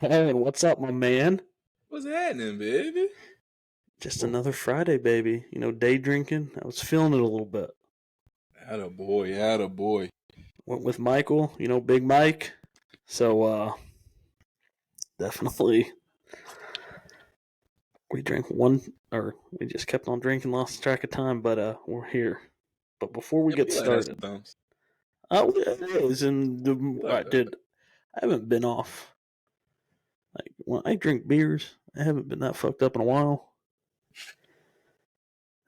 Karen, what's up, my man? What's happening, baby? Just another Friday, baby. Day drinking. I was feeling it a little bit. Attaboy. Went with Michael, Big Mike. So, definitely, we just kept on drinking, lost track of time, but we're here. But before we get started, it is, and I haven't been off. Like, when I drink beers, I haven't been that fucked up in a while.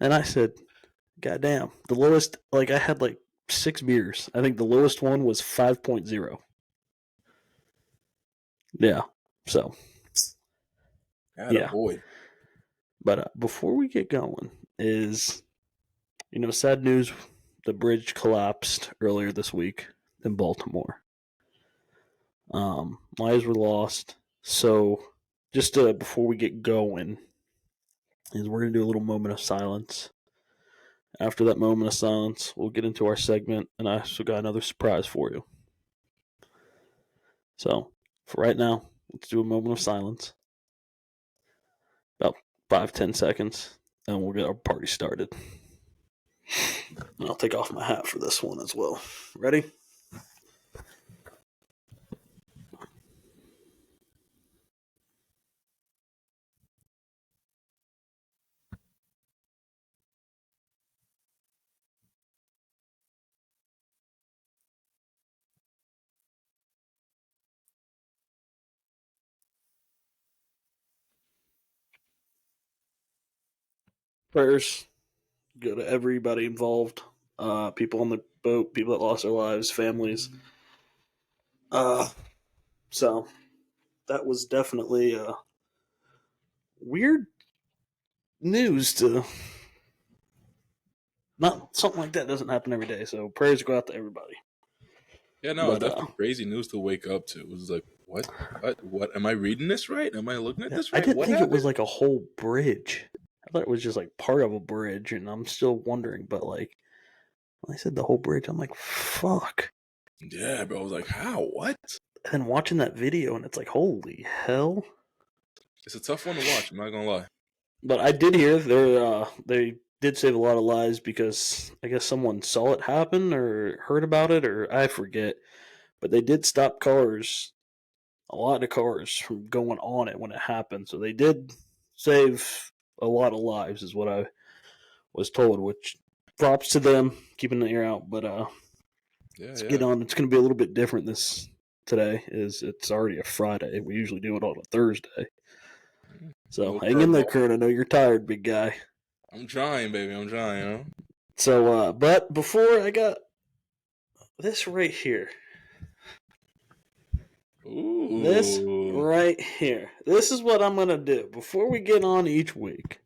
And I said, goddamn, the lowest, I had 6 beers. I think the lowest one was 5.0. Yeah, so. Attaboy. But before we get going is, sad news, the bridge collapsed earlier this week in Baltimore. Lives were lost. So just before we get going, is we're going to do a little moment of silence. After that moment of silence, we'll get into our segment, and I also got another surprise for you. So, for right now, let's do a moment of silence. About 5-10 seconds, and we'll get our party started. And I'll take off my hat for this one as well. Ready? Prayers go to everybody involved. People on the boat, people that lost their lives, families. So that was definitely weird news to. Not something like that doesn't happen every day. So prayers go out to everybody. Yeah, no, that's crazy news to wake up to. It was like, what? Am I reading this right? Am I looking at this right? I didn't think it was like a whole bridge. I thought it was just like part of a bridge, and I'm still wondering. But when I said the whole bridge, I'm like, fuck. Yeah, bro. I was like, how? What? And then watching that video, and it's like, holy hell. It's a tough one to watch, I'm not going to lie. But I did hear they did save a lot of lives because I guess someone saw it happen or heard about it, or I forget. But they did stop a lot of cars from going on it when it happened. So they did save a lot of lives, is what I was told, which props to them, keeping the ear out. But let's get on. It's going to be a little bit different today. It's already a Friday. We usually do it on a Thursday. So hang in there, Kern. I know you're tired, big guy. I'm trying, baby. I'm trying, huh? So, but before I got this right here. Ooh. This right here. This is what I'm going to do. Before we get on each week,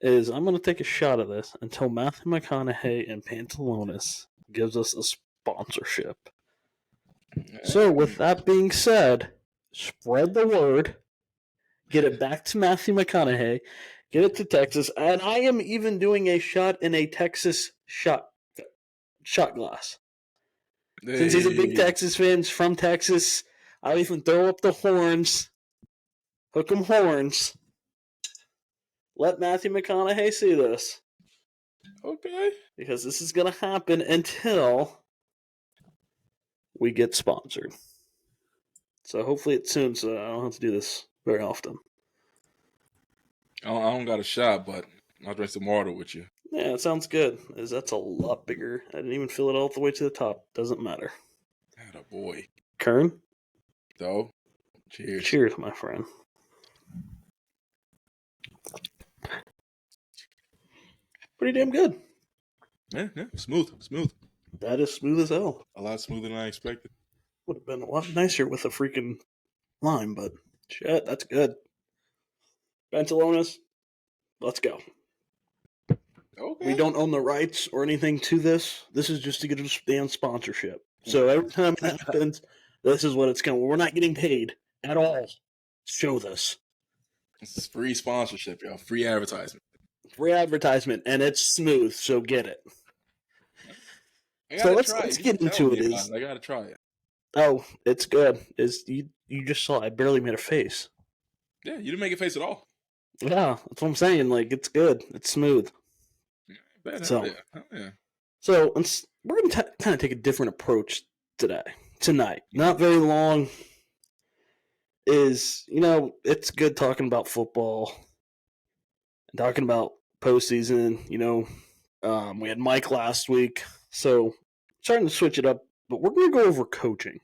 is I'm going to take a shot of this until Matthew McConaughey and Pantalones gives us a sponsorship. So, with that being said, spread the word. Get it back to Matthew McConaughey. Get it to Texas. And I am even doing a shot in a Texas shot glass. Hey. Since he's a big Texas fan, he's from Texas, I'll even throw up the horns. Hook 'em horns. Let Matthew McConaughey see this. Okay. Because this is going to happen until we get sponsored. So hopefully it's soon, so I don't have to do this very often. I don't got a shot, but I'll drink some water with you. Yeah, it sounds good. That's a lot bigger. I didn't even fill it all the way to the top. Doesn't matter. Attaboy. Kern? So, cheers. Cheers, my friend. Pretty damn good. Yeah, smooth. That is smooth as hell. A lot smoother than I expected. Would have been a lot nicer with a freaking lime, but shit, that's good. Pantalones, let's go. Okay. We don't own the rights or anything to this. This is just to get a damn sponsorship. So every time it happens, this is what it's going to be. We're not getting paid at all. Show this. This is free sponsorship, y'all. Free advertisement. Free advertisement, and it's smooth, so get it. So let's get into it. I got to try it. Oh, it's good. You just saw I barely made a face. Yeah, you didn't make a face at all. Yeah, that's what I'm saying. Like, it's good. It's smooth. Bad, So, hell yeah. Hell yeah. so we're going to kind of take a different approach tonight. Not very long. It's good talking about football and talking about postseason. We had Mike last week, so starting to switch it up. But we're going to go over coaching.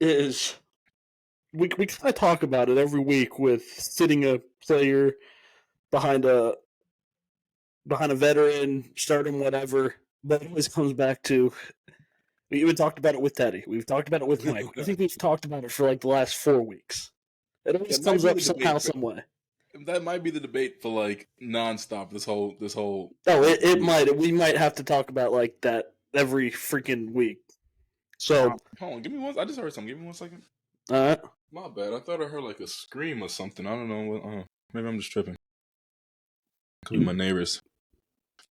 We kind of talk about it every week with sitting a player behind a veteran, stardom, whatever. But it always comes back to, we even talked about it with Teddy. We've talked about it with Mike. I think we've talked about it for like the last 4 weeks. It always comes up somehow, some way. That might be the debate for like nonstop. This whole. Oh, it might. We might have to talk about like that every freaking week. So hold on, give me one. I just heard something. Give me 1 second. All right. My bad. I thought I heard like a scream or something. I don't know. Maybe I'm just tripping. Could be my neighbors.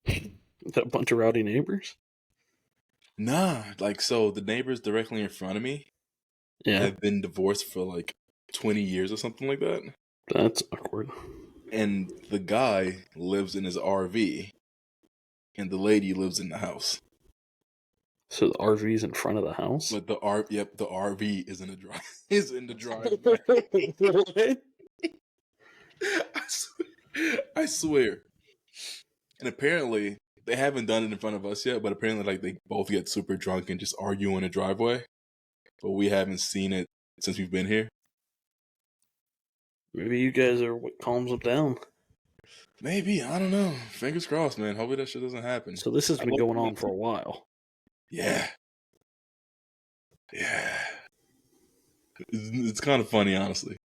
That bunch of rowdy neighbors? Nah, so the neighbors directly in front of me have been divorced for like 20 years or something like that. That's awkward. And the guy lives in his RV, and the lady lives in the house. So the RV is in front of the house? But the RV is in the driveway. I swear. And apparently, they haven't done it in front of us yet, but apparently like they both get super drunk and just argue in the driveway. But we haven't seen it since we've been here. Maybe you guys are what calms them down. Maybe. I don't know. Fingers crossed, man. Hopefully that shit doesn't happen. So this has been going on for a while. Yeah. Yeah. It's kind of funny, honestly.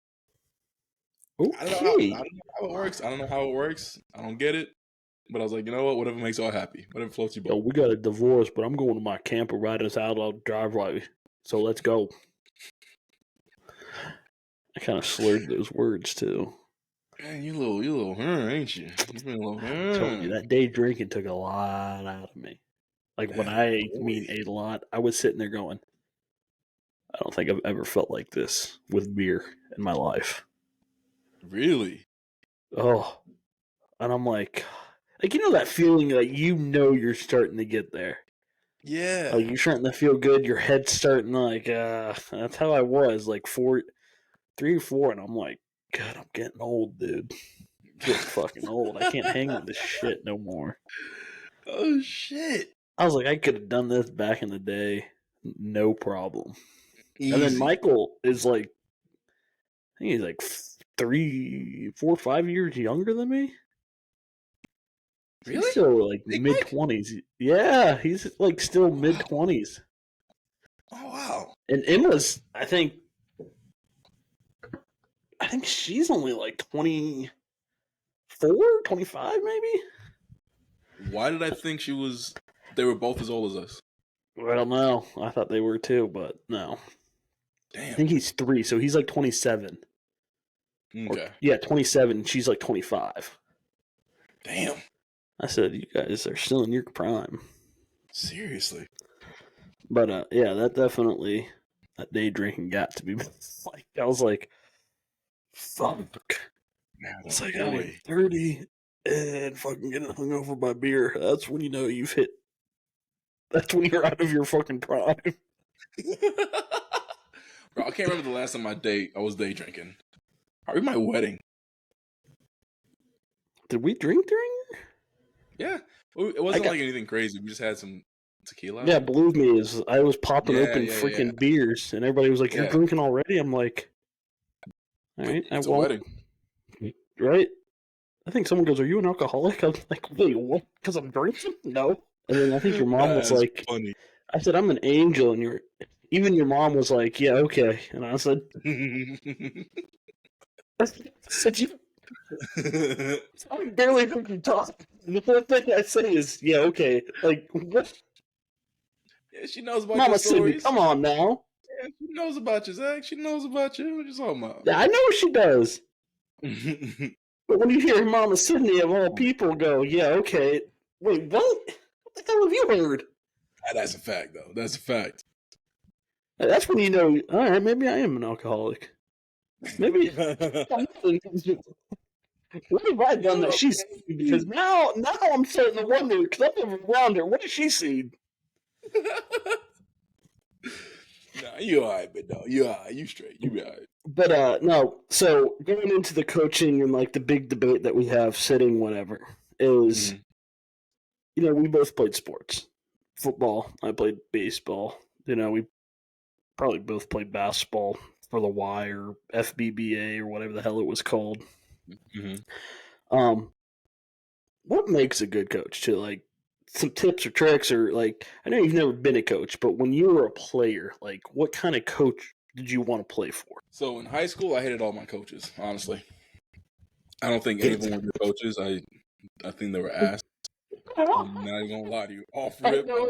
Okay. I don't know how it works. I don't get it. But I was like, you know what? Whatever makes y'all happy. Whatever floats your boat. Yo, we got a divorce, but I'm going to my camper ride us out on the driveway. So let's go. I kind of slurred those words, too. Man, you little ain't you? You been a little I'm telling you, that day drinking took a lot out of me. Like, when I mean ate a lot, I was sitting there going, I don't think I've ever felt like this with beer in my life. Really? Oh. And I'm like that feeling that you're starting to get there. Yeah. Like, you're starting to feel good. Your head's starting to, that's how I was, like 3 or 4. And I'm like, God, I'm getting old, dude. I'm getting fucking old. I can't hang with this shit no more. Oh, shit. I was like, I could have done this back in the day. No problem. Easy. And then Michael is like, I think he's like 3, 4, 5 years younger than me. Really? He's still like mid-20s. Yeah, he's like still mid-20s. Oh, wow. And Emma's, I think she's only like 24, 25 maybe? Why did I think they were both as old as us? I don't know. I thought they were too, but no. Damn. I think he's 3, so he's like 27. Okay. 27. She's like 25. Damn. I said, you guys are still in your prime. Seriously. But, that day drinking got to me. Like, I was like, fuck. It's like, I'm 30 and fucking getting hungover by beer. That's when you know you've hit. That's when you're out of your fucking prime. Bro, I can't remember the last time I was day drinking. Probably my wedding. Did we drink during? Yeah. It wasn't like anything crazy. We just had some tequila. Yeah, believe me, I was popping open freaking beers, and everybody was like, "You're drinking already?" I'm like, "All right, it's a wedding, right?" I think someone goes, "Are you an alcoholic?" I'm like, "Wait, what? Because I'm drinking?" No. And then I think your mom was like, funny. I said, "I'm an angel," and your mom was like, "Yeah, okay," and I said, I'm barely fucking talk. The first thing I say is, "Yeah, okay." Like, what? Yeah, she knows about Mama your stories. Sydney, come on now. Yeah, she knows about you, Zach. She knows about you. What you talking about? Yeah, I know she does. But when you hear Mama Sydney of all people go, "Yeah, okay," wait, what? What the hell have you heard? That's a fact, though. That's a fact. That's when you know, all right, maybe I am an alcoholic. Maybe what have I done that she's seen? Because now I'm starting to wonder, because I've never around her. What has she seen? Nah, you alright, but no, you alright. You straight. You be alright. But no, so going into the coaching and like the big debate that we have sitting whatever is, we both played sports. Football, I played baseball. We probably both played basketball for the Y or FBBA or whatever the hell it was called. What makes a good coach? To like some tips or tricks, or like, I know you've never been a coach, but when you were a player, like what kind of coach did you want to play for? So in high school, I hated all my coaches. Honestly, I don't think any of them were good coaches. I think they were ass. I'm not even gonna lie to you. Off rip, I think they were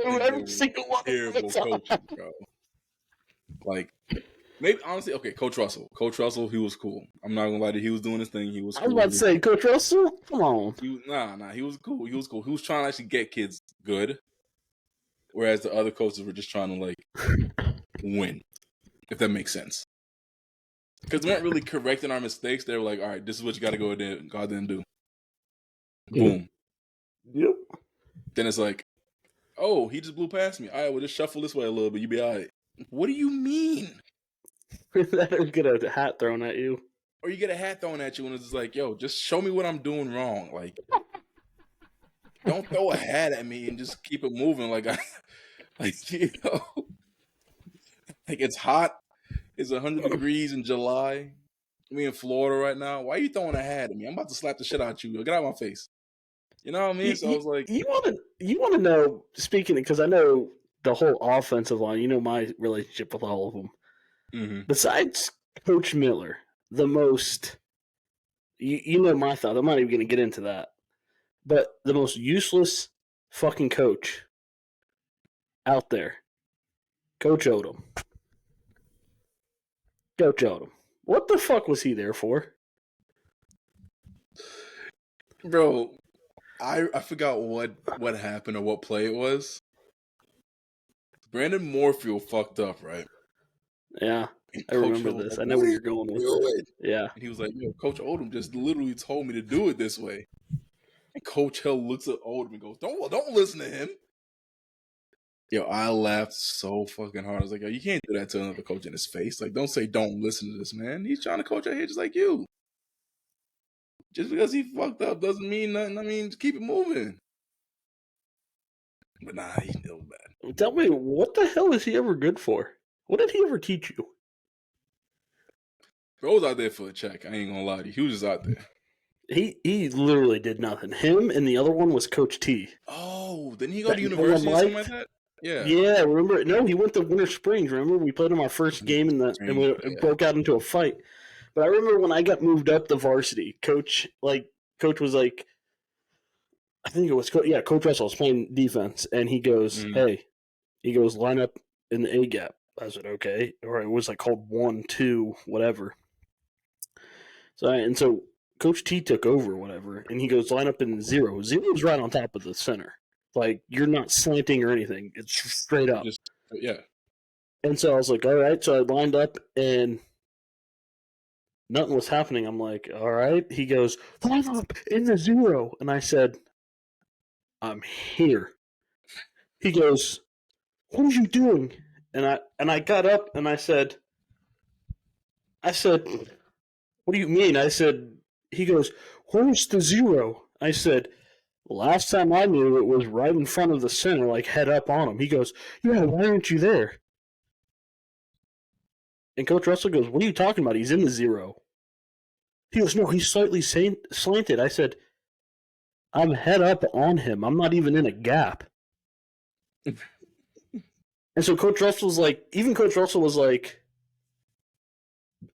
terrible coaches, bro. Like, maybe honestly, okay, Coach Russell. Coach Russell, he was cool. I'm not gonna lie to you. He was doing his thing. He was cool. I was about to say, Coach Russell? Come on. Nah, he was cool. He was cool. He was trying to actually get kids good. Whereas the other coaches were just trying to, like, win. If that makes sense. Because they weren't really correcting our mistakes. They were like, all right, this is what you got to go out there and do. Boom. Yep. Then it's like, oh, he just blew past me. All right, we'll just shuffle this way a little bit. You be all right. What do you mean? Or get a hat thrown at you. Or you get a hat thrown at you and it's just like, yo, just show me what I'm doing wrong. Like, don't throw a hat at me and just keep it moving. Like, like it's hot. It's 100 degrees in July. Me in Florida right now. Why are you throwing a hat at me? I'm about to slap the shit out you. Get out of my face. You know what I mean? So I was like, you want to know, speaking, because I know the whole offensive line. You know my relationship with all of them. Mm-hmm. Besides Coach Miller, the most, you know my thought. I'm not even going to get into that. But the most useless fucking coach out there, Coach Odom. Coach Odom. What the fuck was he there for? Bro, I forgot what happened or what play it was. Brandon Moorfield fucked up, right? Yeah, I remember this. I know where you're going with it. Yeah. And he was like, yo, Coach Odom just literally told me to do it this way. And Coach Hill looks at Odom and goes, don't listen to him. Yo, I laughed so fucking hard. I was like, yo, you can't do that to another coach in his face. Like, don't say don't listen to this man. He's trying to coach out here just like you. Just because he fucked up doesn't mean nothing. I mean, just keep it moving. But nah, he's still bad. Tell me, what the hell is he ever good for? What did he ever teach you? Bro was out there for a check. I ain't gonna lie to you. He was just out there. He literally did nothing. Him and the other one was Coach T. Oh, didn't he go to university or something like that? Yeah. Yeah, remember? No, he went to Winter Springs. Remember, we played him our first game and it broke out into a fight. But I remember when I got moved up to varsity, Coach was like, I think it was Coach Russell was playing defense, and he goes, line up in the A gap. I said, okay, or it was like called 1, 2, whatever. So Coach T took over, whatever, and he goes, line up in 0. 0's right on top of the center. Like, you're not slanting or anything. It's straight up. Yeah. And so I was like, all right. So I lined up, and nothing was happening. I'm like, all right. He goes, line up in the 0. And I said, I'm here. He goes, what are you doing? And I got up, and I said, what do you mean? I said, he goes, where's the 0? I said, last time I knew it was right in front of the center, like head up on him. He goes, yeah, why aren't you there? And Coach Russell goes, what are you talking about? He's in the 0. He goes, no, he's slightly slanted. I said, I'm head up on him. I'm not even in a gap. And so Coach Russell was like,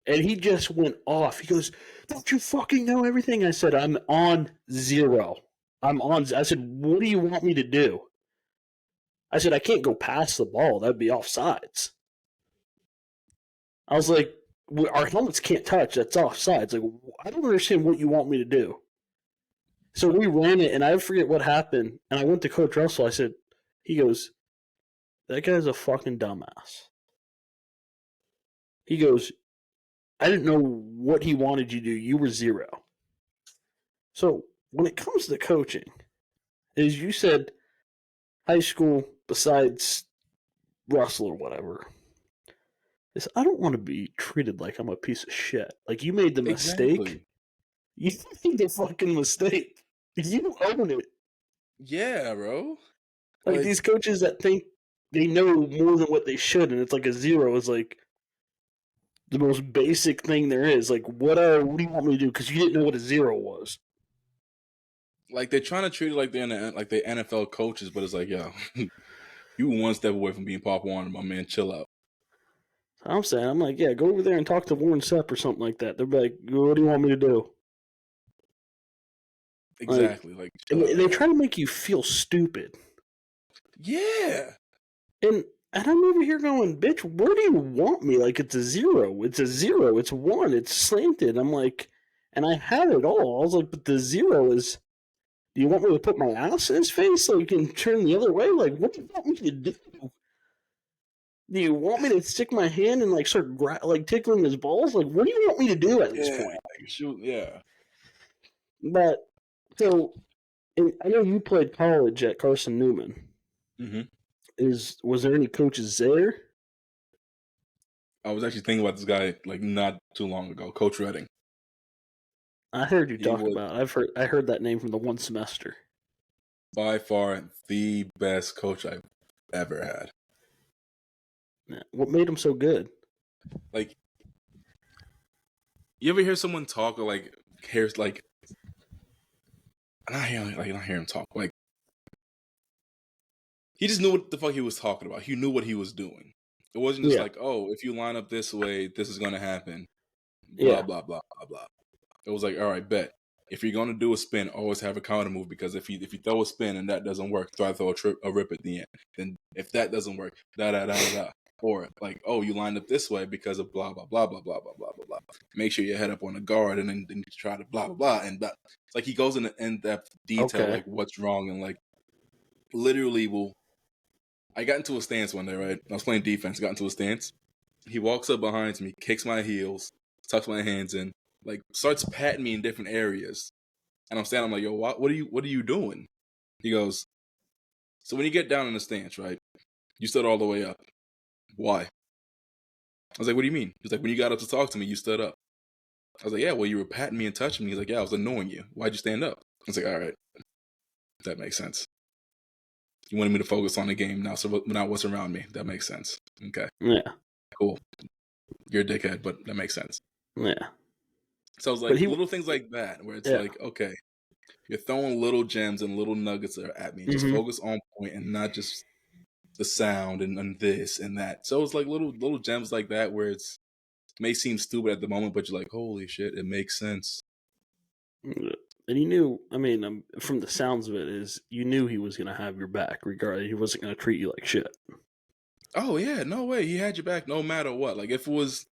and he just went off. He goes, don't you fucking know everything? I said, I'm on 0. I said, what do you want me to do? I said, I can't go past the ball. That'd be offsides. I was like, our helmets can't touch. That's offsides. Like, I don't understand what you want me to do. So we ran it, and I forget what happened. And I went to Coach Russell. I said, he goes, that guy's a fucking dumbass. He goes, I didn't know what he wanted you to do. You were 0. So when it comes to coaching, as you said, high school, besides Russell or whatever, is I don't want to be treated like I'm a piece of shit. Like, you made the mistake. Exactly. You made the fucking mistake. You own it. Yeah, bro. Like, these coaches that think they know more than what they should, and it's like a 0 is like the most basic thing there is. Like, what do you want me to do? Because you didn't know what a 0 was. like they're trying to treat it like they're NFL coaches, but it's like, yo, you one step away from being Pop Warner, my man. Chill out. I'm saying, I'm like, yeah, go over there and talk to Warren Sapp or something like that. They'll be like, what do you want me to do? Exactly. Like and they try to make you feel stupid. Yeah. And I'm over here going, bitch, where do you want me? Like, it's a 0. It's a 0. It's 1. It's slanted. I'm like, and I had it all. I was like, but the 0 is, do you want me to put my ass in his face so you can turn the other way? Like, what do you want me to do? Do you want me to stick my hand and, like, start, tickling his balls? Like, what do you want me to do at this point? Shoot, yeah. But, so, and I know you played college at Carson Newman. Mm-hmm. Was there any coaches there? I was actually thinking about this guy like not too long ago, Coach Redding. I heard you talk about it. I heard that name from the one semester. By far the best coach I've ever had. Yeah. What made him so good? Like, you ever hear someone talk or like hears like, not hear him talk. Like, he just knew what the fuck he was talking about. He knew what he was doing. It wasn't just like, oh, if you line up this way, this is gonna happen. Blah blah blah blah blah. It was like, all right, bet. If you're gonna do a spin, always have a counter move, because if you throw a spin and that doesn't work, try to throw a rip at the end. Then if that doesn't work, da da da da. Or like, oh, you lined up this way because of blah blah blah blah blah blah blah blah blah. Make sure you head up on the guard and then try to blah blah blah and blah. It's like he goes into in-depth detail like what's wrong, and like literally I got into a stance one day, right? I was playing defense, got into a stance. He walks up behind me, kicks my heels, tucks my hands in, like starts patting me in different areas. And I'm standing, I'm like, yo, what are you doing? He goes, so when you get down in the stance, right? You stood all the way up. Why? I was like, what do you mean? He's like, when you got up to talk to me, you stood up. I was like, yeah, well, you were patting me and touching me. He's like, yeah, I was annoying you. Why'd you stand up? I was like, all right, that makes sense. You wanted me to focus on the game, not what's around me. That makes sense. Okay. Yeah. Cool. You're a dickhead, but that makes sense. Yeah. So it's like little things like that, where it's like, okay, you're throwing little gems and little nuggets at me. Just focus on point and not just the sound and this and that. So it's like little gems like that where it may seem stupid at the moment, but you're like, holy shit, it makes sense. And you knew, I mean, from the sounds of it, is you knew he was going to have your back regardless. He wasn't going to treat you like shit. Oh, yeah, no way. He had your back no matter what. Like, if it was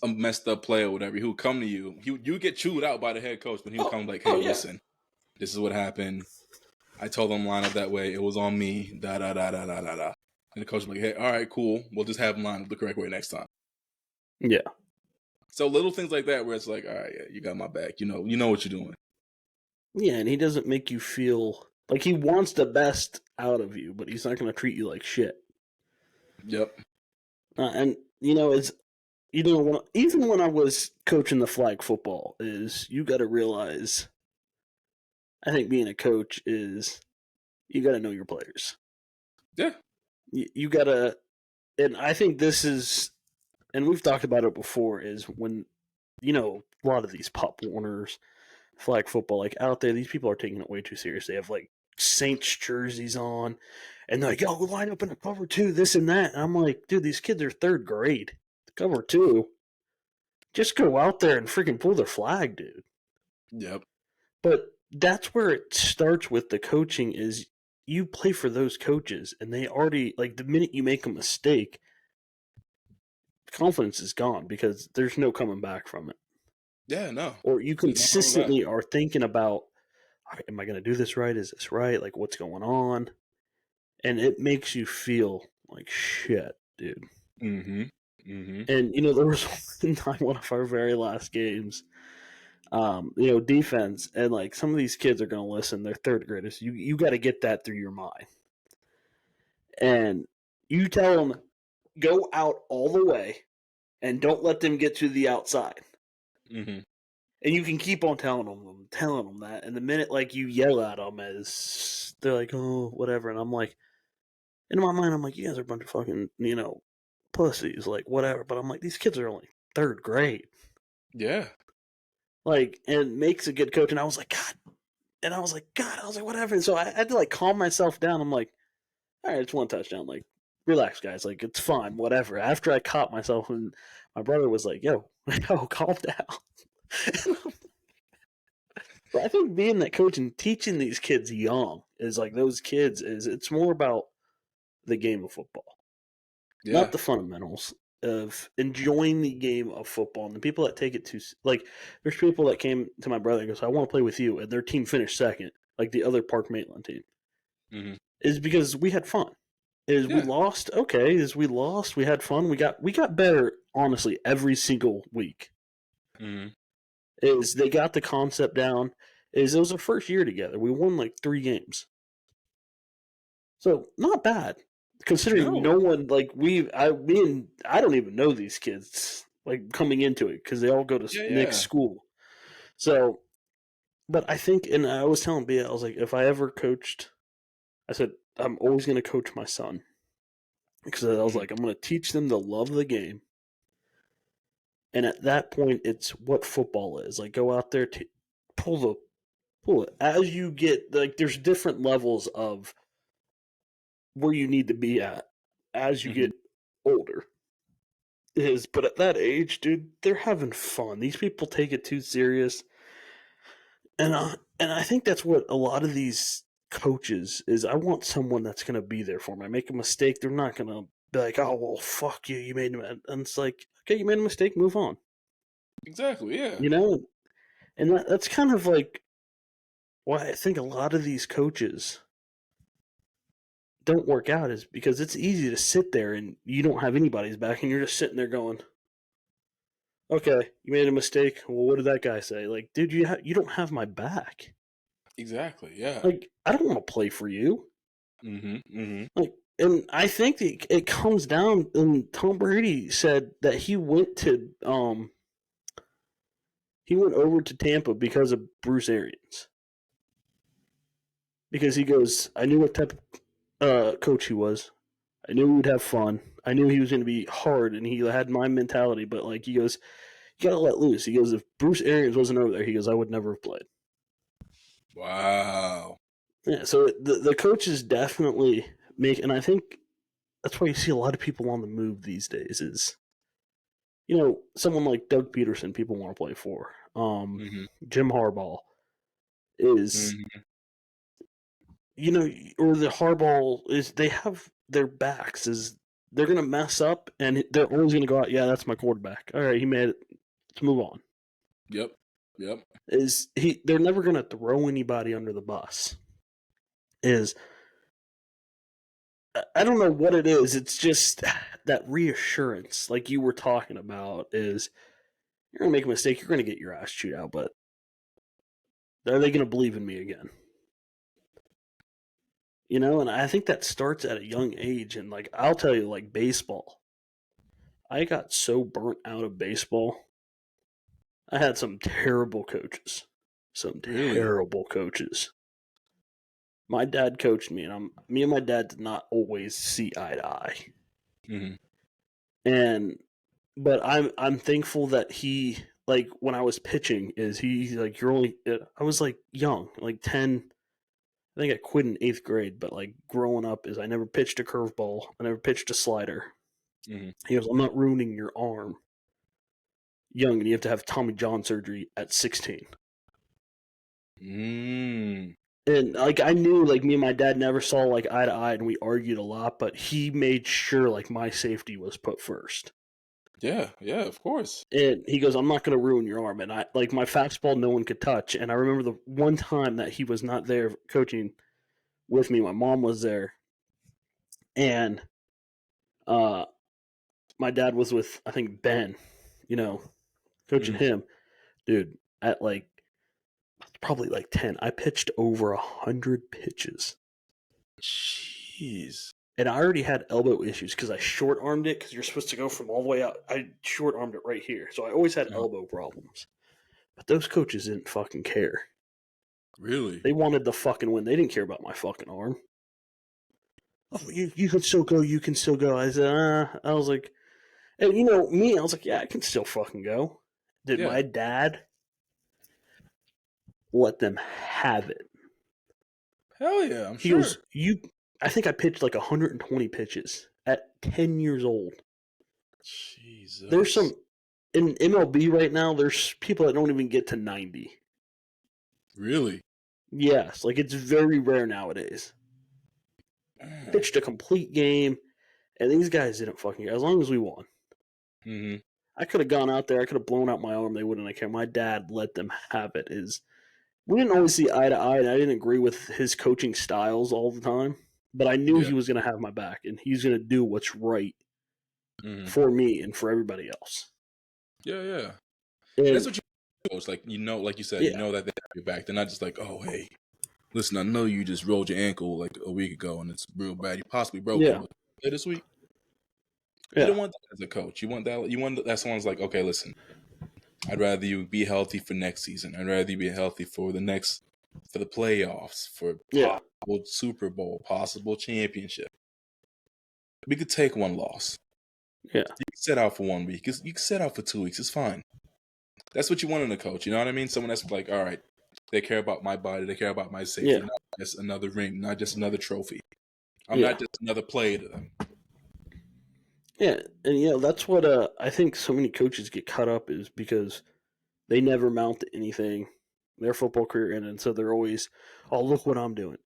a messed up play or whatever, he would come to you. You get chewed out by the head coach, but he would come like, hey, listen, this is what happened. I told him line up that way. It was on me. Da da da da da da da. And the coach was like, hey, all right, cool. We'll just have him line up the correct way next time. Yeah. So little things like that where it's like, all right, yeah, you got my back. You know what you're doing. Yeah, and he doesn't make you feel like he wants the best out of you, but he's not going to treat you like shit. Yep. And it's even when I was coaching the flag football, is you got to realize, I think being a coach is you got to know your players. Yeah. You got to, and I think this is, and we've talked about it before, is when, a lot of these Pop Warners, flag football, like out there, these people are taking it way too serious. They have like Saints jerseys on, and they're like, yo, line up in a cover 2, this and that. And I'm like, dude, these kids are 3rd grade. Cover 2. Just go out there and freaking pull their flag, dude. Yep. But that's where it starts with the coaching, is you play for those coaches, and they already, like, the minute you make a mistake, confidence is gone because there's no coming back from it. Yeah, no. Or you consistently are thinking about, all right, am I going to do this right? Is this right? Like, what's going on? And it makes you feel like shit, dude. Mm-hmm. Mm-hmm. And there was one of our very last games. Defense, and like some of these kids are going to listen. They're third graders. You got to get that through your mind, and you tell them go out all the way, and don't let them get to the outside. Mm-hmm. And you can keep on telling them that. And the minute like you yell at them, as they're like, oh, whatever, and I'm like, in my mind, I'm like, you guys are a bunch of fucking pussies, like whatever. But I'm like, these kids are only third grade. Yeah. Like, and makes a good coach. And I was like, God. And I was like, whatever. And so I had to like calm myself down. I'm like, all right, it's one touchdown. Like, relax, guys. Like, it's fine, whatever. After I caught myself, and my brother was like, yo, calm down. But I think being that coach and teaching these kids young is like those kids it's more about the game of football, Yeah. not the fundamentals of enjoying the game of football. And the people that take it too, like, there's people that came to my brother and goes, I want to play with you, and their team finished second, like the other Park Maitland team, is because we had fun. We lost, okay. We lost, we had fun. We got better, honestly, every single week. Mm-hmm. They got the concept down. It was our first year together. We won like 3 games. So not bad. Considering no one like I don't even know these kids like coming into it because they all go to Nick's school. So, but I think, and I was telling Bia, I was like, if I ever coached, I said I'm always going to coach my son because I was like, I'm going to teach them to love the game. And at that point, it's what football is. Like, go out there, pull it as you get like. There's different levels of where you need to be at as you get older. But at that age, dude, they're having fun. These people take it too serious, and I think that's what a lot of these coaches is. I want someone that's going to be there for me. I make a mistake, they're not going to be like, oh well, fuck you, you made a. And it's like, okay, you made a mistake, move on. Exactly. Yeah. And that's kind of like why I think a lot of these coaches don't work out is because it's easy to sit there and you don't have anybody's back and you're just sitting there going, okay, you made a mistake. Well, what did that guy say? Like, dude, you don't have my back. Exactly. Yeah. Like, I don't want to play for you. Mm-hmm. Mm-hmm. Like, and I think it comes down. And Tom Brady said that he went over to Tampa because of Bruce Arians. Because he goes, I knew what type of coach he was. I knew we'd have fun. I knew he was going to be hard, and he had my mentality. But like he goes, you got to let loose. He goes, if Bruce Arians wasn't over there, he goes, I would never have played. Wow. Yeah, so the coaches definitely make, and I think that's why you see a lot of people on the move these days. Is someone like Doug Peterson, people want to play for. Jim Harbaugh is, or the Harbaugh is they have their backs is they're gonna mess up and they're always gonna go out. Yeah, that's my quarterback. All right, he made it. Let's move on. Yep. They're never gonna throw anybody under the bus. I don't know what it is. It's just that reassurance, like you were talking about, is you're going to make a mistake, you're going to get your ass chewed out, but are they going to believe in me again? And I think that starts at a young age. And, like, I'll tell you, like, baseball. I got so burnt out of baseball. I had some terrible coaches. Terrible coaches. My dad coached me, and me and my dad did not always see eye to eye. Mm-hmm. But I'm thankful that he, like, when I was pitching, he's like, I was like young, like 10. I think I quit in 8th grade, but like growing up I never pitched a curveball. I never pitched a slider. Mm-hmm. He goes, I'm not ruining your arm. Young, and you have to have Tommy John surgery at 16. And like I knew, like me and my dad never saw like eye to eye, and we argued a lot. But he made sure like my safety was put first. Yeah, of course. And he goes, I'm not going to ruin your arm. And I like my fastball, no one could touch. And I remember the one time that he was not there coaching with me. My mom was there, and my my dad was with, I think, Ben, coaching him. Dude, at probably 10, I pitched over 100 pitches. Jeez. And I already had elbow issues because I short-armed it because you're supposed to go from all the way out. I short-armed it right here. So I always had elbow problems. But those coaches didn't fucking care. Really? They wanted the fucking win. They didn't care about my fucking arm. Oh, you can still go. You can still go. I said, I was like, and me, I was like, yeah, I can still fucking go. Did my dad let them have it? Hell yeah, I'm He sure. goes, I think I pitched 120 pitches at 10 years old. Jesus. There's some, in MLB right now, there's people that don't even get to 90. Really? Yes, it's very rare nowadays. Pitched a complete game, and these guys didn't fucking care, as long as we won. Mm-hmm. I could have gone out there, I could have blown out my arm, they wouldn't have cared. My dad let them have it. We didn't always see eye to eye, and I didn't agree with his coaching styles all the time, but I knew he was going to have my back, and he's going to do what's right for me and for everybody else. Yeah. And that's what it's like, like you said, you know that they have your back. They're not just like, oh, hey, listen, I know you just rolled your ankle a week ago, and it's real bad. You possibly broke it. Play this week. You don't want that as a coach. You want that someone's like, okay, listen, I'd rather you be healthy for next season. I'd rather you be healthy for the playoffs, for possible Super Bowl, possible championship. We could take one loss. Yeah. You can sit out for 1 week. You can sit out for 2 weeks. It's fine. That's what you want in a coach. You know what I mean? Someone that's like, all right, they care about my body. They care about my safety. Not just another ring, not just another trophy. I'm not just another player to them. Yeah, and that's what I think so many coaches get caught up is because they never mount to anything. Their football career ended, and so they're always, oh, look what I'm doing.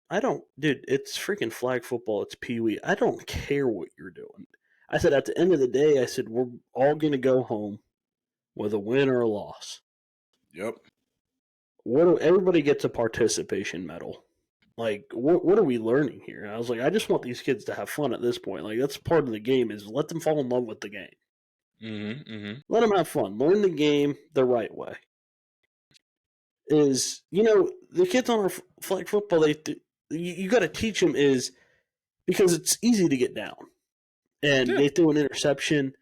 Dude, it's freaking flag football. It's Pee-wee. I don't care what you're doing. I said, at the end of the day, I said, we're all going to go home with a win or a loss. Yep. Everybody gets a participation medal. What are we learning here? And I was like, I just want these kids to have fun at this point. That's part of the game is let them fall in love with the game. Let them have fun. Learn the game the right way. The kids on our flag football, you got to teach them because it's easy to get down. And they threw an interception.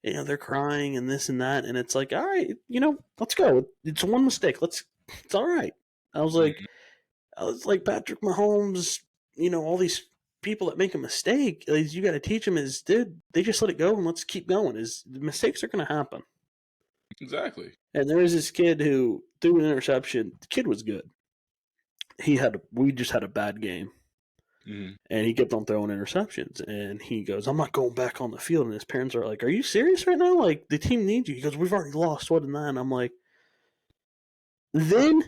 They're crying and this and that. And it's like, all right, let's go. It's one mistake. It's all right. I was like Patrick Mahomes, all these people that make a mistake, you got to teach them dude, they just let it go and let's keep going. The mistakes are going to happen. Exactly. And there was this kid who threw an interception. The kid was good. We just had a bad game. And he kept on throwing interceptions. And he goes, I'm not going back on the field. And his parents are like, are you serious right now? The team needs you. He goes, we've already lost. What and that? And I'm like, then...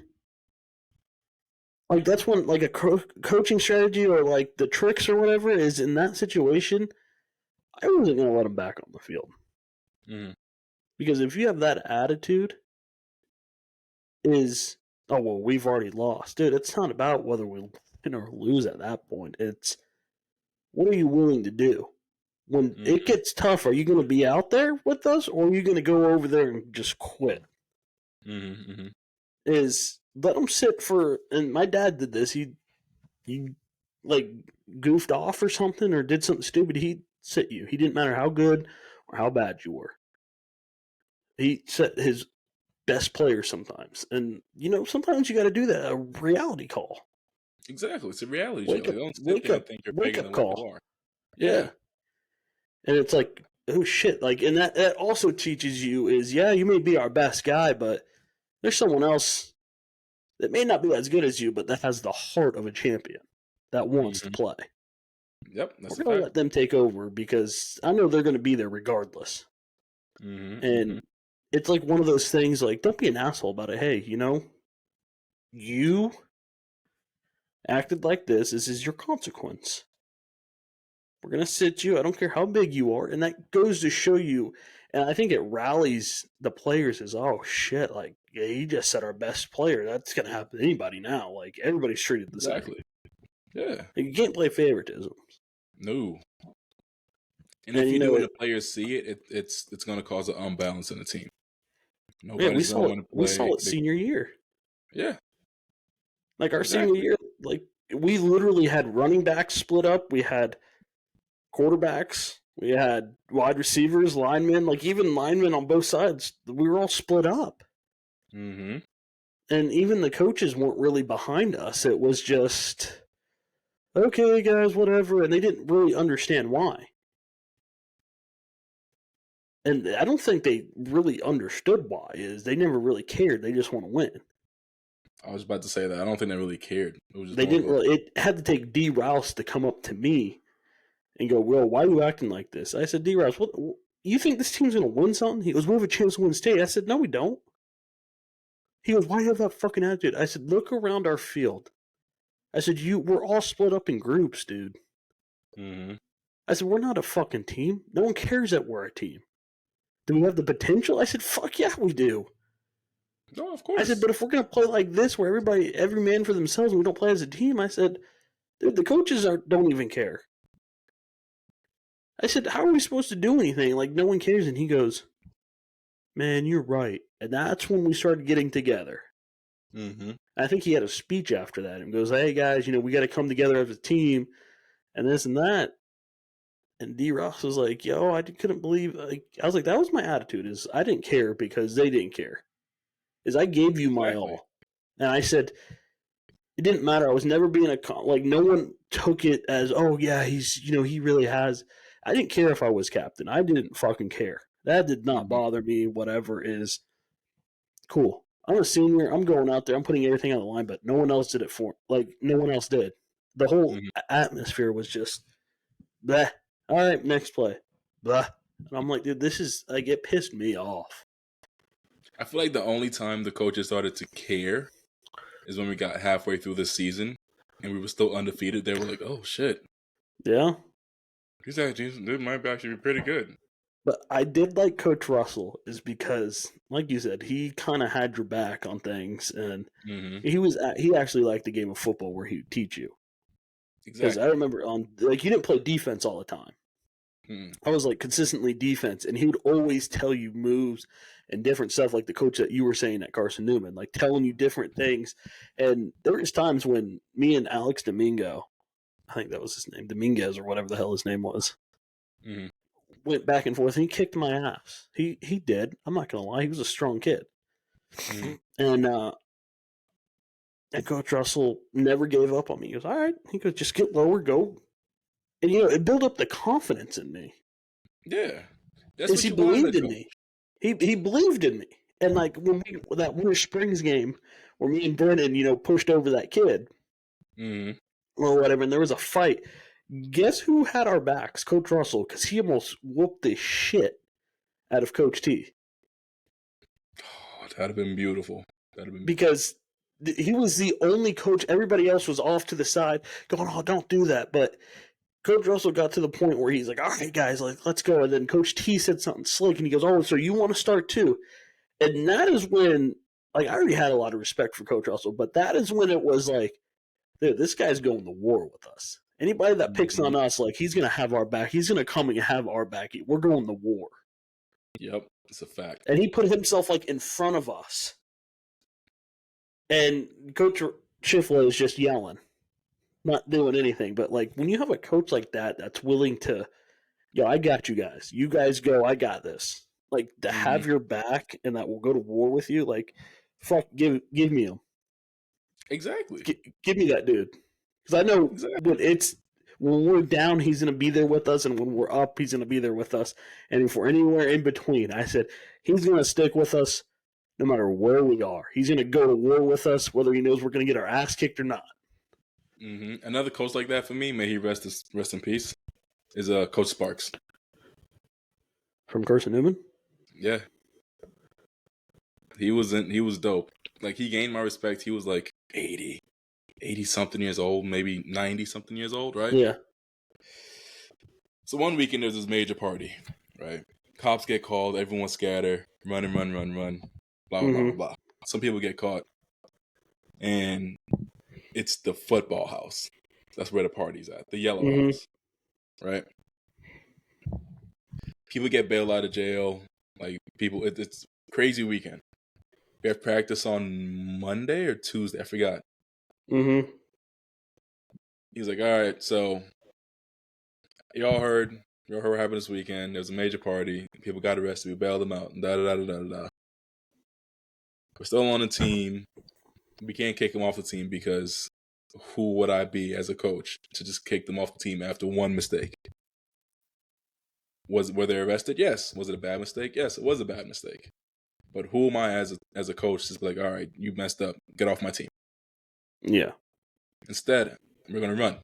that's when, a coaching strategy or, the tricks or whatever is in that situation, I wasn't going to let him back on the field. Because if you have that attitude oh, well, we've already lost. Dude, it's not about whether we win or lose at that point. It's, what are you willing to do? When it gets tough, are you going to be out there with us, or are you going to go over there and just quit? Let them sit and my dad did this. He goofed off or something or did something stupid. He'd sit you. He didn't matter how good or how bad you were. He set his best player sometimes. And, sometimes you got to do that. A reality call. Exactly. It's a reality show. Don't wake up, think you're bigger than call. what you are. Yeah. And it's like, oh shit. And that also teaches you you may be our best guy, but there's someone else that may not be as good as you, but that has the heart of a champion that wants to play. Yep, that's We're going to let them take over because I know they're going to be there regardless. And it's one of those things, don't be an asshole about it. Hey, you acted like this. This is your consequence. We're going to sit you. I don't care how big you are. And that goes to show you, and I think it rallies the players oh, shit, he just said our best player. That's going to happen to anybody now. Everybody's treated the same. Yeah. You can't play favoritism. No. And if you do and the players see it, it's going to cause an unbalance in the team. Nobody's going to want to play. We saw it senior year. Yeah. Like our senior year, like we literally had running backs split up. We had quarterbacks. We had wide receivers, linemen, like even linemen on both sides. We were all split up. Mm-hmm. And even the coaches weren't really behind us. It was just, okay, guys, whatever. And they didn't really understand why. And I don't think they really understood why. Is they never really cared. They just want to win. I was about to say that. I don't think they really cared. They didn't really. It had to take D. Rouse to come up to me and go, "Well, why are you acting like this?" I said, "D. Rouse, what you think this team's going to win something?" He goes, "We have a chance to win state." I said, "No, we don't." He goes, "Why do you have that fucking attitude?" I said, "Look around our field." I said, we're all split up in groups, dude." Mm-hmm. I said, "We're not a fucking team. No one cares that we're a team. Do we have the potential?" I said, "Fuck yeah, we do." No, of course. I said, "But if we're going to play like this, where every man for themselves, and we don't play as a team," I said, "Dude, the coaches don't even care." I said, "How are we supposed to do anything? Like, no one cares." And he goes, "Man, you're right." And that's when we started getting together. Mm-hmm. I think he had a speech after that and goes, "Hey, guys, we got to come together as a team and this and that." And D. Ross was like, "Yo, I couldn't believe." Like, I was like, "That was my attitude. Is I didn't care because they didn't care. Is I gave you my all." And I said, it didn't matter. I was never being like, no one took it as, "Oh yeah, he's he really has." I didn't care if I was captain. I didn't fucking care. That did not bother me. Whatever is cool. I'm a senior. I'm going out there. I'm putting everything on the line, but no one else did it for. Like no one else did. The whole atmosphere was just, bleh. All right, next play, blah. And I'm like, dude, this is like it pissed me off. I feel like the only time the coaches started to care is when we got halfway through the season and we were still undefeated. They were like, "Oh shit, yeah, these might actually be pretty good." But I did like Coach Russell is because, like you said, he kind of had your back on things, and he actually liked the game of football where he would teach you. Because I remember he didn't play defense all the time. I was like consistently defense, and he would always tell you moves and different stuff, like the coach that you were saying at Carson Newman, like telling you different things. And there was times when me and Alex Domingo, I think that was his name, Dominguez or whatever the hell his name was, went back and forth, and he kicked my ass. He did. I'm not gonna lie, he was a strong kid. And Coach Russell never gave up on me. He goes, "All right." He goes, "Just get lower, go." And it built up the confidence in me. Yeah, because he believed in me. He believed in me. And like when that Winter Springs game where me and Brennan, pushed over that kid or whatever, and there was a fight. Guess who had our backs? Coach Russell, because he almost whooped the shit out of Coach T. Oh, that'd have been beautiful. Because he was the only coach. Everybody else was off to the side going, "Oh, don't do that." But Coach Russell got to the point where he's like, "All right, guys, let's go." And then Coach T said something slick, and he goes, "Oh, so you want to start too?" And that is when, I already had a lot of respect for Coach Russell, but that is when it was like, dude, this guy's going to war with us. Anybody that picks on us, like, he's going to have our back. He's going to come and have our back. We're going to war. Yep, it's a fact. And he put himself, like, in front of us. And Coach Schifla is just yelling, not doing anything. But, like, when you have a coach like that that's willing to, I got you guys. You guys go, I got this. Like, to have your back and that will go to war with you, like, fuck, give me him. Exactly. Give me that dude. Because I know when we're down, he's going to be there with us, and when we're up, he's going to be there with us. And if we're anywhere in between, I said, he's going to stick with us no matter where we are. He's going to go to war with us, whether he knows we're going to get our ass kicked or not. Another coach like that for me, may he rest in peace, is Coach Sparks. From Carson Newman? Yeah. He was dope. Like, he gained my respect. He was like 80 something years old, maybe 90 something years old, right? Yeah. So one weekend there's this major party, right? Cops get called, everyone scatter, run, blah, blah, blah. Some people get caught. And it's the football house. That's where the party's at. The yellow house. Right? people get bailed out of jail. Like people, it's a crazy weekend. We have practice on Monday or Tuesday. I forgot. Mm-hmm. He's like, all right, so y'all heard what happened this weekend. There was a major party. People got arrested. We bailed them out. Da da da da da da. We're still on the team. We can't kick them off the team because who would I be as a coach to just kick them off the team after one mistake? Were they arrested? Yes. Was it a bad mistake? Yes, it was a bad mistake. But who am I as a coach to be like, all right, you messed up. Get off my team. Yeah. Instead, we're going to run.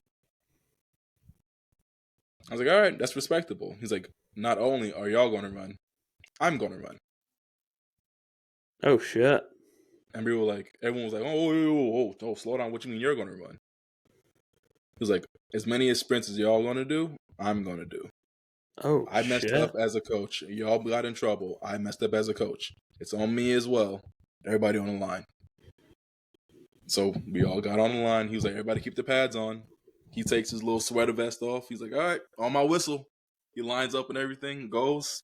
I was like, all right, that's respectable. He's like, not only are y'all going to run, I'm going to run. Oh, shit. And we were like, everyone was like, oh, slow down. What you mean you're going to run? He was like, as many sprints as y'all going to do, I'm going to do. Oh, I messed up as a coach. Y'all got in trouble. I messed up as a coach. It's on me as well. Everybody on the line. So we all got on the line. He was like, everybody keep the pads on. He takes his little sweater vest off. He's like, all right, on my whistle. He lines up and everything, goes.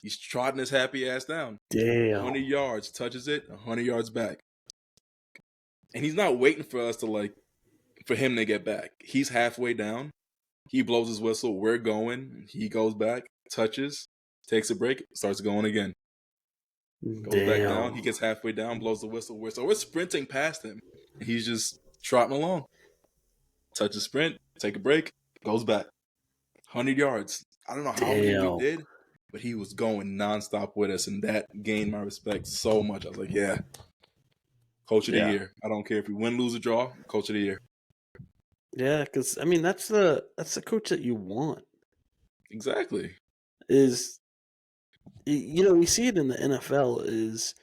He's trotting his happy ass down. Damn. 100 yards, touches it, 100 yards back. And he's not waiting for us to for him to get back. He's halfway down. He blows his whistle. We're going. He goes back, touches, takes a break, starts going again. Goes back down. He gets halfway down, blows the whistle. So we're sprinting past him. He's just trotting along. Touches sprint, take a break, goes back. 100 yards. I don't know how many we did, but he was going nonstop with us, and that gained my respect so much. I was like, yeah, coach of the year. I don't care if we win, lose, or draw, coach of the year. Yeah, because, I mean, that's the coach that you want. Exactly. Is, you know, we see it in the NFL, is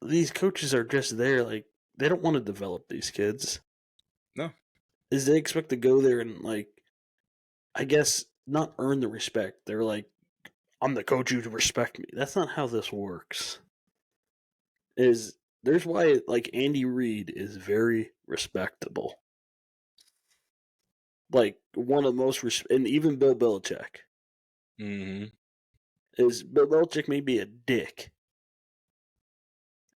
these coaches are just there, like, they don't want to develop these kids. No. Is they expect to go there and, like, I guess, not earn the respect. They're like, I'm the coach, you to respect me. That's not how this works. There's why, like, Andy Reid is very respectable. Like, one of the most, and even Bill Belichick. Mm-hmm. Bill Belichick may be a dick.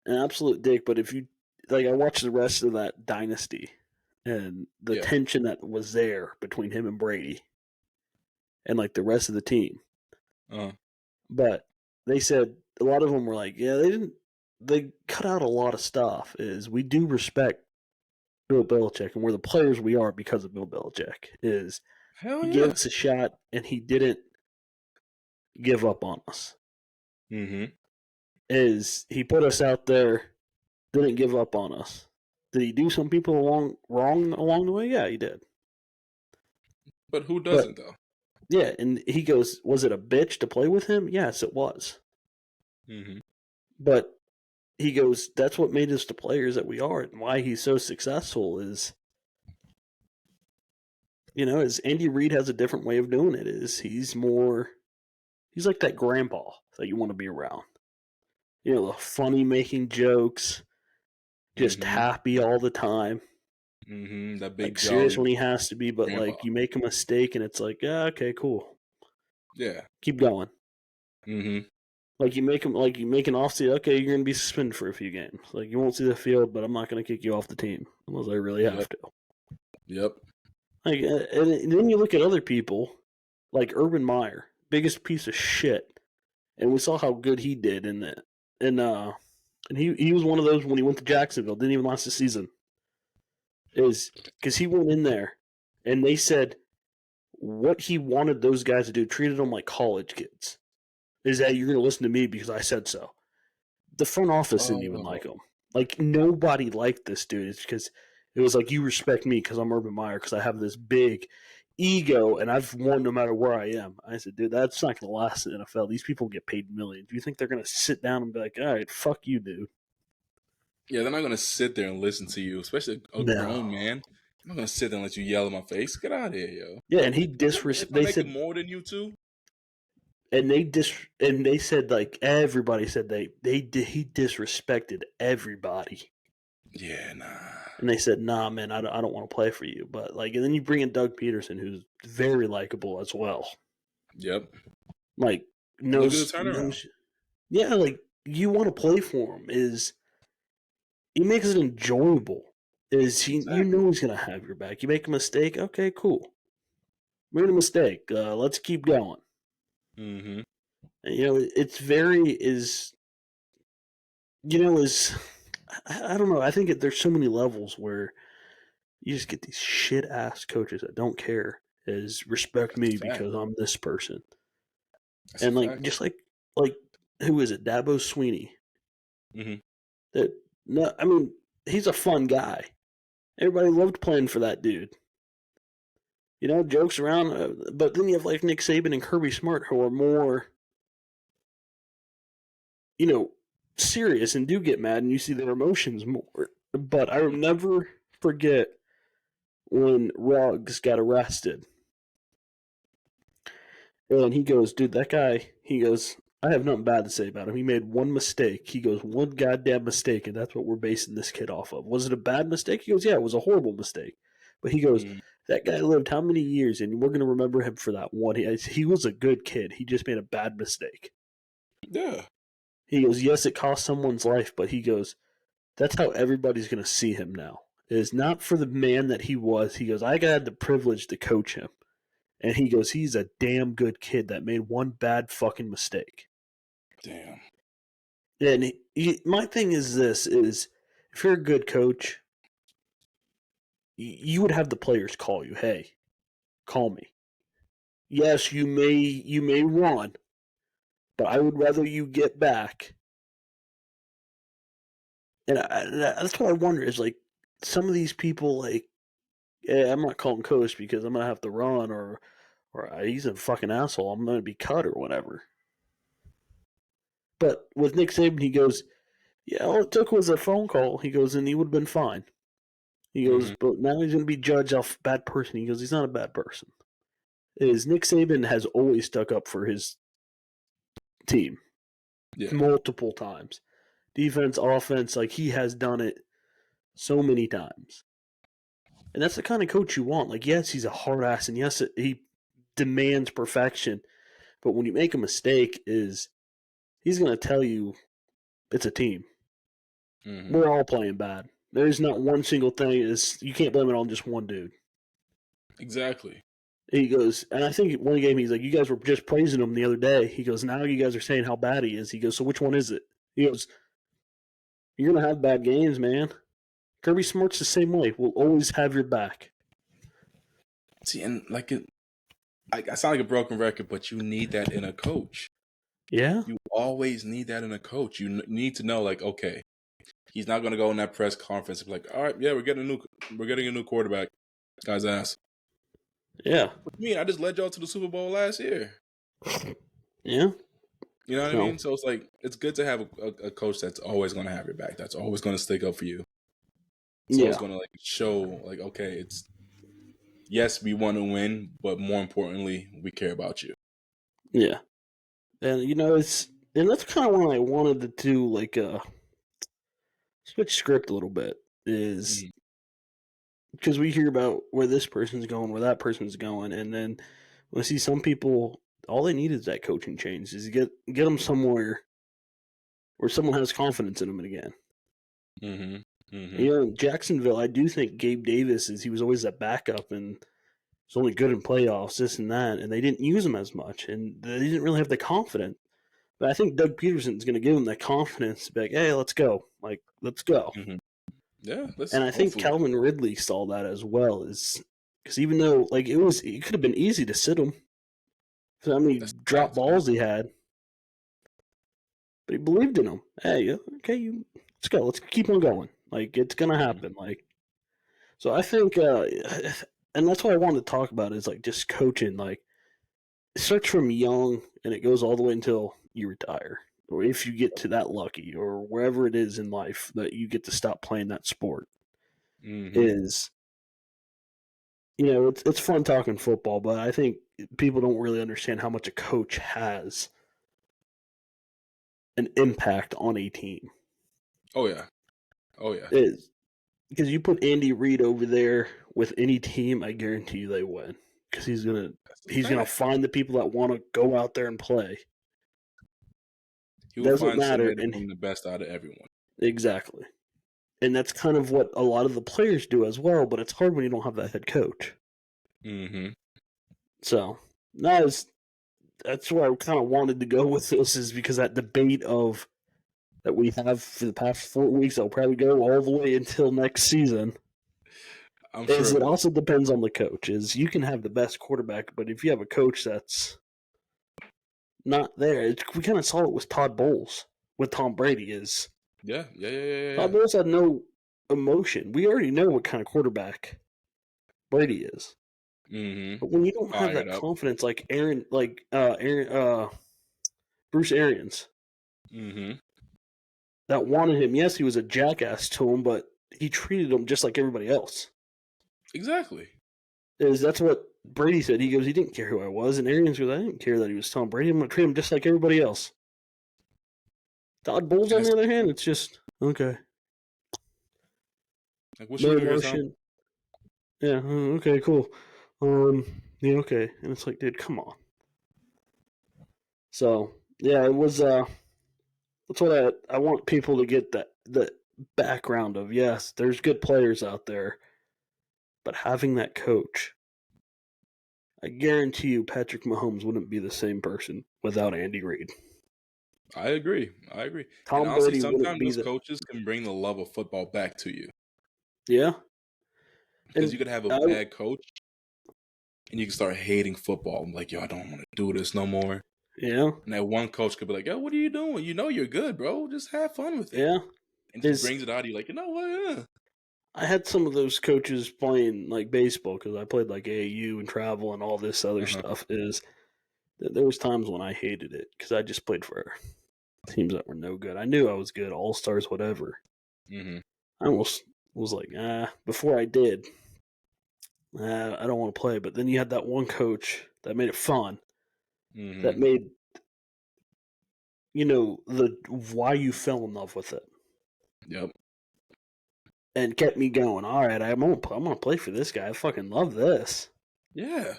An absolute dick, but if you, like, I watched the rest of that dynasty and the tension that was there between him and Brady and, like, the rest of the team. But they said, a lot of them were like, yeah, they cut out a lot of stuff. We do respect Bill Belichick, and we're the players we are because of Bill Belichick. He gave us a shot, and he didn't give up on us. Mm-hmm. He put us out there, didn't give up on us. Did he do some people wrong along the way? Yeah, he did. But who doesn't, though? Yeah, and he goes, was it a bitch to play with him? Yes, it was. Mm-hmm. But he goes, that's what made us the players that we are, and why he's so successful is, you know, Andy Reid has a different way of doing it. He's like that grandpa that you want to be around. You know, funny, making jokes, just happy all the time. Mm-hmm. That big, like, serious when he has to be, but grandpa. Like, you make a mistake and it's like, yeah, okay, cool. Yeah. Keep going. Mm-hmm. Like, you make an off-season, okay, you're going to be suspended for a few games. Like, you won't see the field, but I'm not going to kick you off the team unless I really have to. Yep. Like, and then you look at other people, like Urban Meyer, biggest piece of shit, and we saw how good he did in that. And he was one of those when he went to Jacksonville, didn't even last the season. Is because he went in there, and they said what he wanted those guys to do, treated them like college kids. Is that you're going to listen to me because I said so. The front office didn't even like him. Like, nobody liked this dude. It's because it was like, you respect me because I'm Urban Meyer, because I have this big ego, and I've won no matter where I am. I said, dude, that's not going to last in the NFL. These people get paid millions. Do you think they're going to sit down and be like, all right, fuck you, dude? Yeah, they're not going to sit there and listen to you, especially a grown man. I'm not going to sit there and let you yell in my face. Get out of here, yo. Yeah, and he disrespected. They said more than you two. And they said, like, everybody said he disrespected everybody. Yeah, nah. And they said, nah, man, I don't want to play for you. But, like, and then you bring in Doug Peterson, who's very likable as well. Yep. Like Look at the turnaround. yeah, like you want to play for him. He makes it enjoyable. You Exactly. know he's gonna have your back. You make a mistake, okay, cool. Made a mistake. Let's keep going. Mm-hmm. And, it's very is I don't know. I think there's so many levels where you just get these shit ass coaches that don't care. Is respect That's a me fact. because I'm this person. That's a And fact. just like who is it? Dabo Sweeney. Mm-hmm. That no, I mean he's a fun guy. Everybody loved playing for that dude. Jokes around, but then you have like Nick Saban and Kirby Smart who are more, you know, serious and do get mad, and you see their emotions more. But I will never forget when Ruggs got arrested. And he goes, dude, that guy, he goes, I have nothing bad to say about him. He made one mistake. He goes, one goddamn mistake, and that's what we're basing this kid off of. Was it a bad mistake? He goes, yeah, it was a horrible mistake. But he goes, Mm-hmm. that guy lived how many years, and we're going to remember him for that one. He was a good kid. He just made a bad mistake. Yeah. He goes, yes, it cost someone's life, but he goes, that's how everybody's going to see him now. It is not for the man that he was. He goes, I had the privilege to coach him. And he goes, he's a damn good kid that made one bad fucking mistake. Damn. And my thing is this, is if you're a good coach, you would have the players call you, hey, call me. Yes, you may run, but I would rather you get back. And that's what I wonder is like some of these people like, yeah, I'm not calling coach because I'm gonna have to run or he's a fucking asshole. I'm gonna be cut or whatever. But with Nick Saban, he goes, yeah, all it took was a phone call. He goes, and he would have been fine. He goes, Mm-hmm. but now he's going to be judged off bad person. He goes, he's not a bad person. Nick Saban has always stuck up for his team Yeah. multiple times. Defense, offense, like he has done it so many times. And that's the kind of coach you want. Like, yes, he's a hard ass, and yes, he demands perfection. But when you make a mistake, he's going to tell you it's a team. Mm-hmm. We're all playing bad. There's not one single thing. You can't blame it on just one dude. Exactly. He goes, and I think one game he's like, you guys were just praising him the other day. He goes, now you guys are saying how bad he is. He goes, so which one is it? He goes, you're going to have bad games, man. Kirby Smart's the same way. We'll always have your back. See, and like I sound like a broken record, but you need that in a coach. Yeah. You always need that in a coach. You need to know, like, okay, he's not going to go in that press conference and be like, all right, yeah, we're getting a new quarterback. Guy's ass. Yeah. What do you mean? I just led y'all to the Super Bowl last year. Yeah. You know what I No. mean? So it's like, it's good to have a coach that's always going to have your back. That's always going to stick up for you. So Yeah. it's going to like show like, okay, it's, yes, we want to win, but more importantly, we care about you. Yeah. And and that's kind of what I wanted to do, like switch script a little bit, is Mm-hmm. because we hear about where this person's going, where that person's going, and then when I see some people, all they need is that coaching change, is get them somewhere where someone has confidence in them again. Mm-hmm. Mm-hmm. Jacksonville, I do think Gabe Davis he was always that backup and was only good in playoffs, this and that, and they didn't use him as much, and they didn't really have the confidence. But I think Doug Peterson's going to give them that confidence to be like, hey, let's go. Like, let's go. Mm-hmm. Yeah, let's And I think hopefully. Calvin Ridley saw that as well, is because even though like it could have been easy to sit him for how many That's a drop fact, man. balls he had, but he believed in him. Hey, okay, let's go. Let's keep on going. Like it's gonna Mm-hmm. happen. Like so, I think, and that's what I wanted to talk about is like just coaching. Like it starts from young and it goes all the way until you retire, or if you get to that lucky, or wherever it is in life that you get to stop playing that sport. Mm-hmm. Is it's fun talking football, but I think people don't really understand how much a coach has an impact on a team. Oh yeah. Oh yeah. Is because you put Andy Reid over there with any team, I guarantee you they win. because he's gonna find the people that want to go out there and play. He will Doesn't find matter, somebody to and bring the best out of everyone. exactly, and that's kind of what a lot of the players do as well. But it's hard when you don't have that head coach. Mm-hmm. So that's where I kind of wanted to go with this, is because that debate of that we have for the past 4 weeks, that'll probably go all the way until next season. I'm Is sure it also depends on the coach. Is you can have the best quarterback, but if you have a coach that's not there, we kind of saw it with Todd Bowles with Tom Brady. Is Yeah. Todd Bowles had no emotion. We already know what kind of quarterback Brady is. Mm-hmm. But when you don't have Fired that up. confidence, like Bruce Arians, Mm-hmm. that wanted him. Yes, he was a jackass to him, but he treated him just like everybody else. Exactly. That's what Brady said. He goes, he didn't care who I was, and Arians goes, I didn't care that he was Tom Brady. I'm going to treat him just like everybody else. Todd Bowles, And on it's the other hand, it's just okay. like, what should No we do here, Tom? emotion. Yeah. Okay. Cool. Yeah. Okay. And it's like, dude, come on. So yeah, it was. That's what I want people to get that the background of. Yes, there's good players out there, but having that coach, I guarantee you, Patrick Mahomes wouldn't be the same person without Andy Reid. I agree. And Tom honestly, Brady wouldn't sometimes be those the. coaches can bring the love of football back to you. Yeah. Because And you could have a bad coach and you can start hating football. I'm like, yo, I don't want to do this no more. yeah. And that one coach could be like, yo, what are you doing? You know you're good, bro. Just have fun with it. Yeah. And just brings it out of you like, you know what? Yeah. I had some of those coaches playing like baseball because I played like AAU and travel and all this other stuff. Is there was times when I hated it because I just played for teams that were no good. I knew I was good, all stars, whatever. Mm-hmm. I almost was like, before I did, I don't want to play. But then you had that one coach that made it fun, that made the why you fell in love with it. Yep. And kept me going. All right, I'm gonna play for this guy. I fucking love this. Yeah.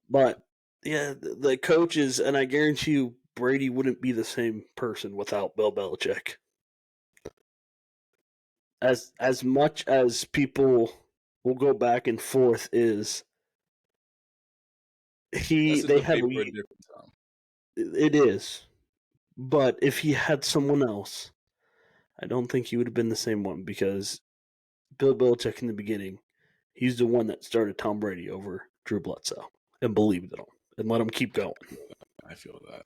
But yeah, the coaches, and I guarantee you, Brady wouldn't be the same person without Bill Belichick. As much as people will go back and forth, is That's a they have debate for a different time. it is, but if he had someone else, I don't think he would have been the same one, because Bill Belichick in the beginning, he's the one that started Tom Brady over Drew Bledsoe and believed in him and let him keep going. I feel that.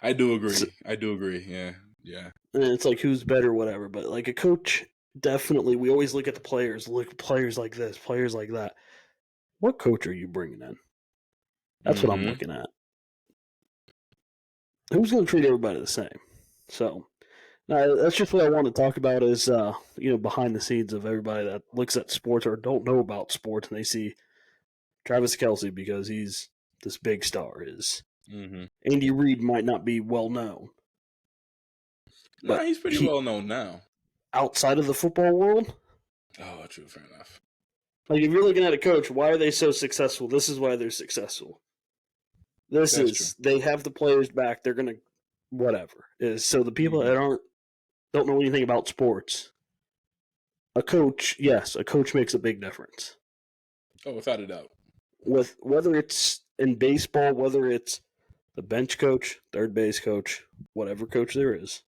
I do agree. So, Yeah. and it's like, who's better, whatever. But like a coach, definitely, we always look at the players, look at players like this, players like that. What coach are you bringing in? That's what I'm looking at. Who's going to treat everybody the same? So that's just what I want to talk about, is behind the scenes of everybody that looks at sports or don't know about sports, and they see Travis Kelce because he's this big star. Is Andy Reid might not be well known. No, he's pretty well known now. Outside of the football world? Oh, true. Fair enough. Like, if you're looking at a coach, why are they so successful? This is why they're successful. That's true. They have the players back. They're going to whatever. So the people that don't know anything about sports, a coach makes a big difference. Oh, without a doubt. With whether it's in baseball, whether it's the bench coach, third base coach, whatever coach there is,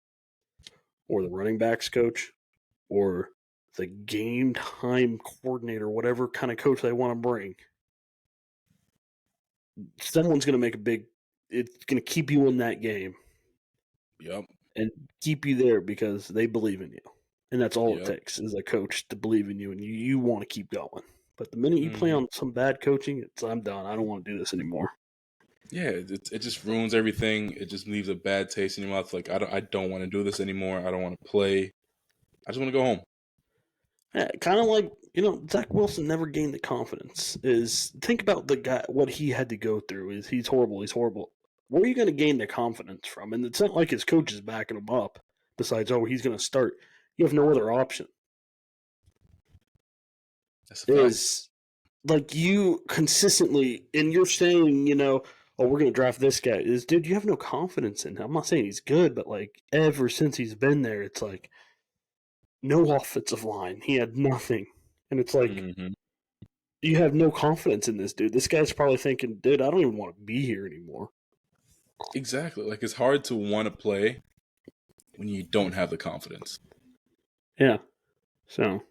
or the running backs coach, or the game time coordinator, whatever kind of coach they want to bring, someone's going to make it's going to keep you in that game. Yep. And keep you there because they believe in you. And that's all it takes, is a coach to believe in you, and you want to keep going. But the minute you play on some bad coaching, I'm done. I don't want to do this anymore. Yeah, it just ruins everything. It just leaves a bad taste in your mouth. Like, I don't want to do this anymore. I don't want to play. I just want to go home. Yeah, kind of like, Zach Wilson never gained the confidence. Think about the guy, what he had to go through. He's horrible. Where are you going to gain the confidence from? And it's not like his coach is backing him up. Besides, he's going to start. You have no other option. That's a fact. like you consistently, and you're saying, oh, we're going to draft this guy. Is dude, you have no confidence in him. I'm not saying he's good, but like ever since he's been there, it's like no offensive line. He had nothing, and it's like Mm-hmm. you have no confidence in this dude. This guy's probably thinking, dude, I don't even want to be here anymore. Exactly. Like it's hard to want to play when you don't have the confidence. Yeah. So,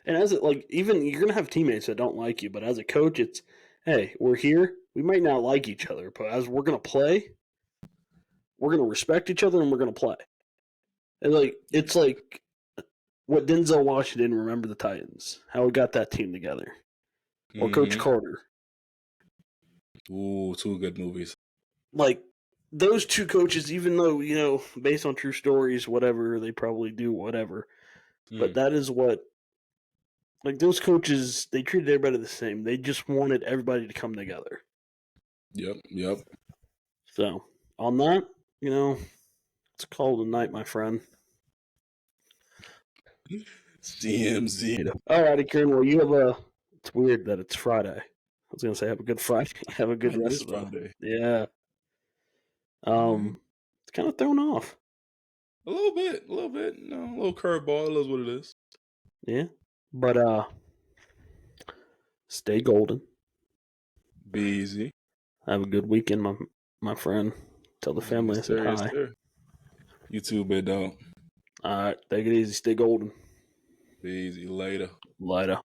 and as it like, even you're gonna have teammates that don't like you, but as a coach, it's, hey, we're here. We might not like each other, but as we're gonna play, we're gonna respect each other and we're gonna play. And like, it's like what Denzel Washington Remember the Titans, how we got that team together, or Coach Mm-hmm. Carter. Ooh, two good movies. Like those two coaches, even though based on true stories, whatever they probably do, whatever. But that is what, like, those coaches, they treated everybody the same. They just wanted everybody to come together. Yep. So, on that, it's called a night, my friend. CMZ. Alrighty, Kern. Well, you have a. It's weird that it's Friday. I was gonna say have a good Friday. Have a good It rest is of the. Friday. Yeah. Right. It's kind of thrown off. A little bit. A little curveball. It is what it is. Yeah. But stay golden. Be easy. Have a good weekend, my friend. Tell the family I said Yes, hi. sir. You too, big dog. All right, take it easy. Stay golden. Be easy. Later. Later.